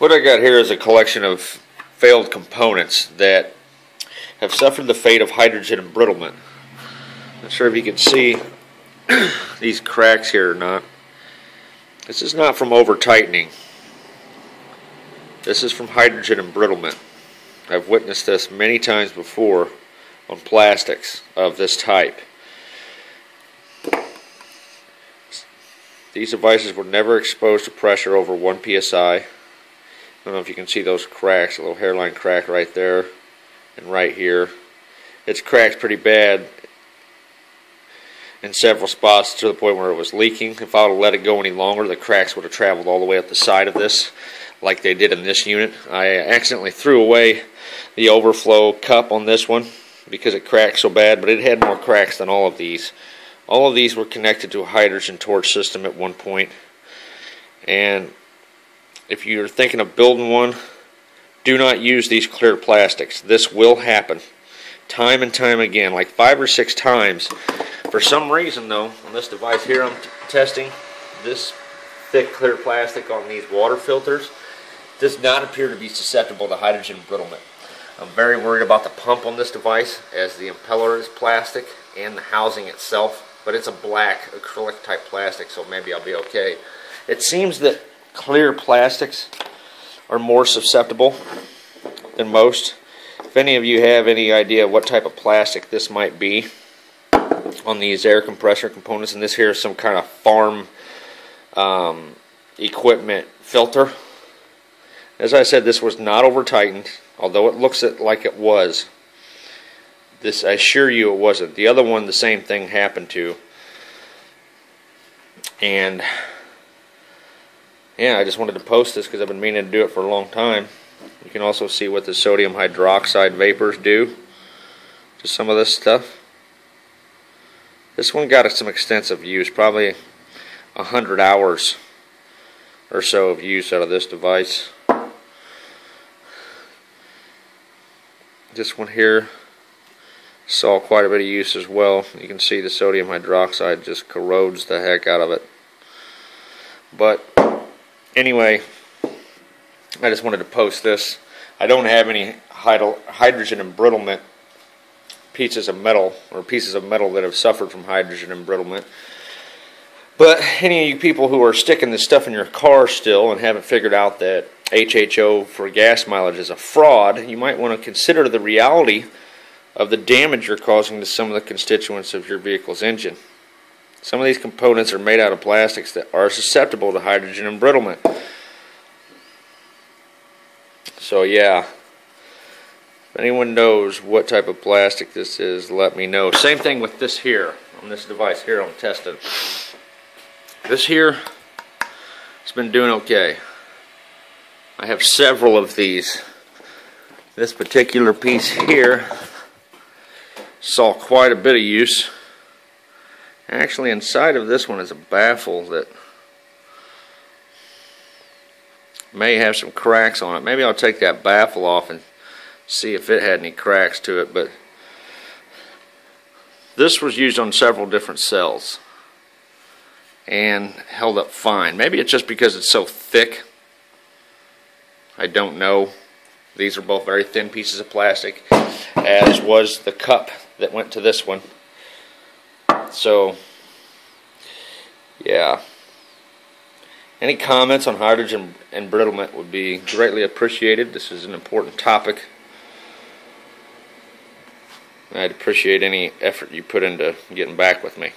What I got here is a collection of failed components that have suffered the fate of hydrogen embrittlement. Not sure if you can see these cracks here or not. This is not from over tightening. This is from hydrogen embrittlement. I've witnessed this many times before on plastics of this type. These devices were never exposed to pressure over 1 psi. I don't know if you can see those cracks, a little hairline crack right there and right here. It's cracked pretty bad in several spots to the point where it was leaking. If I would have let it go any longer, the cracks would have traveled all the way up the side of this like they did in this unit. I accidentally threw away the overflow cup on this one because it cracked so bad, but it had more cracks than all of these. All of these were connected to a hydrogen torch system at one point. And if you're thinking of building one, do not use these clear plastics. This will happen time and time again, like 5 or 6 times. For some reason though, on this device here I'm testing, this thick clear plastic on these water filters does not appear to be susceptible to hydrogen embrittlement. I'm very worried about the pump on this device, as the impeller is plastic and the housing itself, but it's a black acrylic type plastic, so maybe I'll be okay. It seems that clear plastics are more susceptible than most. If any of you have any idea what type of plastic this might be on these air compressor components, and this here is some kind of farm equipment filter. As I said, this was not over tightened, although it looks like it was. This, I assure you, it wasn't. The other one, the same thing happened to. And yeah, I just wanted to post this because I've been meaning to do it for a long time. You can also see what the sodium hydroxide vapors do to some of this stuff. This one got some extensive use, probably 100 hours or so of use out of this device. This one here saw quite a bit of use as well. You can see the sodium hydroxide just corrodes the heck out of it. But anyway, I just wanted to post this. I don't have any hydrogen embrittlement pieces of metal that have suffered from hydrogen embrittlement. But any of you people who are sticking this stuff in your car still and haven't figured out that HHO for gas mileage is a fraud, you might want to consider the reality of the damage you're causing to some of the constituents of your vehicle's engine. Some of these components are made out of plastics that are susceptible to hydrogen embrittlement. So yeah, if anyone knows what type of plastic this is, let me know. Same thing with this here, on this device here I'm testing. This here has been doing okay. I have several of these. This particular piece here saw quite a bit of use. Actually, inside of this one is a baffle that may have some cracks on it. Maybe I'll take that baffle off and see if it had any cracks to it. But this was used on several different cells and held up fine. Maybe it's just because it's so thick. I don't know. These are both very thin pieces of plastic, as was the cup that went to this one. So yeah, any comments on hydrogen embrittlement would be greatly appreciated. This is an important topic. I'd appreciate any effort you put into getting back with me.